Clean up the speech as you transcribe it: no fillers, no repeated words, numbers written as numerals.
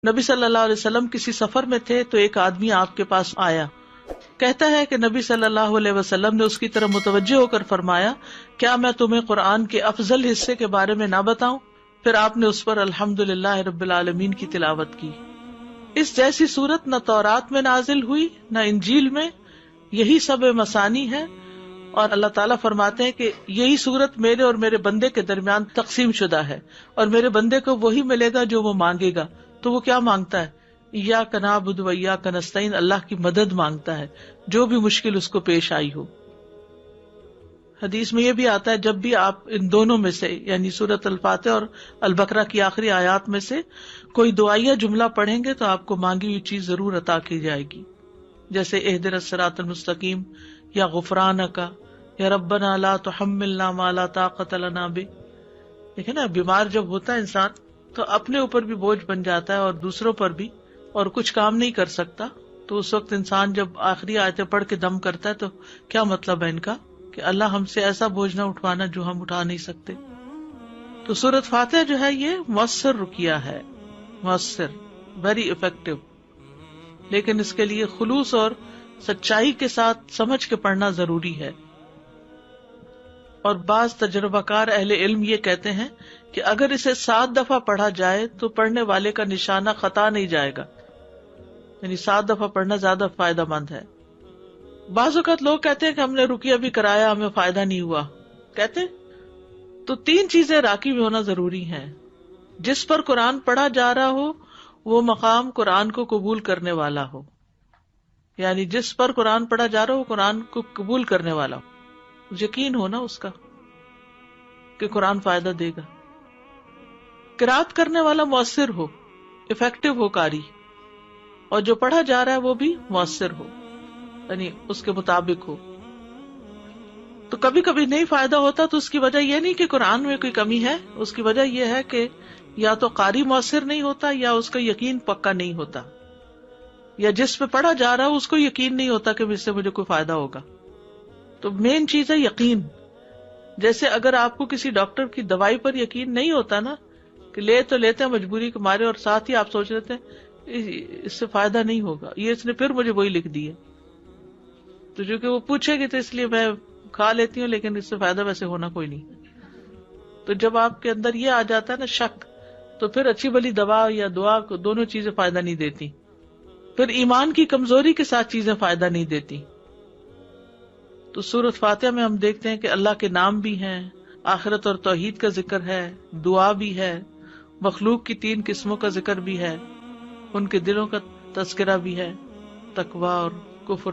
نبی صلی اللہ علیہ وسلم کسی سفر میں تھے تو ایک آدمی آپ کے پاس آیا. کہتا ہے کہ نبی صلی اللہ علیہ وسلم نے اس کی طرف متوجہ ہو کر فرمایا, کیا میں تمہیں قرآن کے افضل حصے کے بارے میں نہ بتاؤں؟ پھر آپ نے اس پر الحمدللہ رب العالمین کی تلاوت کی. اس جیسی صورت نہ تورات میں نازل ہوئی نہ انجیل میں, یہی سب مثانی ہے. اور اللہ تعالیٰ فرماتے ہیں کہ یہی صورت میرے اور میرے بندے کے درمیان تقسیم شدہ ہے, اور میرے بندے کو وہی ملے گا جو وہ مانگے گا. تو وہ کیا مانگتا ہے؟ ایاک نعبد و ایاک نستعین, اللہ کی مدد مانگتا ہے جو بھی مشکل اس کو پیش آئی ہو. حدیث میں یہ بھی آتا ہے جب بھی آپ ان دونوں میں سے یعنی سورۃ الفاتحہ اور البقرہ کی آخری آیات میں سے کوئی دعائیہ جملہ پڑھیں گے تو آپ کو مانگی ہوئی چیز ضرور عطا کی جائے گی, جیسے اہدنا الصراط المستقیم یا غفرانک یا ربنا لا تحملنا ما لا طاقت لنا بہ. دیکھیں نا, بیمار جب ہوتا ہے انسان تو اپنے اوپر بھی بوجھ بن جاتا ہے اور دوسروں پر بھی, اور کچھ کام نہیں کر سکتا. تو اس وقت انسان جب آخری آیتیں پڑھ کے دم کرتا ہے تو کیا مطلب ہے ان کا کہ اللہ ہم سے ایسا بوجھ نہ اٹھوانا جو ہم اٹھا نہیں سکتے. تو سورۃ فاتحہ جو ہے یہ مؤثر رقیہ ہے, مؤثر, ویری افیکٹو, لیکن اس کے لیے خلوص اور سچائی کے ساتھ سمجھ کے پڑھنا ضروری ہے. اور بعض تجربہ کار اہل علم یہ کہتے ہیں کہ اگر اسے 7 دفعہ پڑھا جائے تو پڑھنے والے کا نشانہ خطا نہیں جائے گا, یعنی 7 دفعہ پڑھنا زیادہ فائدہ مند ہے. بعض اوقات لوگ کہتے ہیں کہ ہم نے رقیہ بھی کرایا ہمیں فائدہ نہیں ہوا. کہتے تو 3 چیزیں راکی میں ہونا ضروری ہیں. جس پر قرآن پڑھا جا رہا ہو وہ مقام قرآن کو قبول کرنے والا ہو, یعنی جس پر قرآن پڑھا جا رہا ہو وہ قرآن کو قبول کرنے والا ہو, یقین ہو نا اس کا کہ قرآن فائدہ دے گا. قرات کرنے والا مؤثر ہو, افیکٹو ہو قاری, اور جو پڑھا جا رہا ہے وہ بھی مؤثر ہو, یعنی اس کے مطابق ہو. تو کبھی کبھی نہیں فائدہ ہوتا تو اس کی وجہ یہ نہیں کہ قرآن میں کوئی کمی ہے, اس کی وجہ یہ ہے کہ یا تو قاری مؤثر نہیں ہوتا یا اس کا یقین پکا نہیں ہوتا, یا جس پہ پڑھا جا رہا ہے اس کو یقین نہیں ہوتا کہ اس سے مجھے کوئی فائدہ ہوگا. تو مین چیز ہے یقین. جیسے اگر آپ کو کسی ڈاکٹر کی دوائی پر یقین نہیں ہوتا نا, کہ لے تو لیتے ہیں مجبوری کے مارے, اور ساتھ ہی آپ سوچ رہے ہیں اس سے فائدہ نہیں ہوگا, یہ اس نے پھر مجھے وہی لکھ دی ہے, تو جو کہ وہ پوچھے گی تو اس لیے میں کھا لیتی ہوں, لیکن اس سے فائدہ ویسے ہونا کوئی نہیں. تو جب آپ کے اندر یہ آ جاتا ہے نا شک, تو پھر اچھی بلی دوا یا دعا کو دونوں چیزیں فائدہ نہیں دیتی. پھر ایمان کی کمزوری کے ساتھ چیزیں فائدہ نہیں دیتی. تو سورۃ فاتحہ میں ہم دیکھتے ہیں کہ اللہ کے نام بھی ہیں, آخرت اور توحید کا ذکر ہے, دعا بھی ہے, مخلوق کی 3 قسموں کا ذکر بھی ہے, ان کے دلوں کا تذکرہ بھی ہے, تقویٰ اور کفر.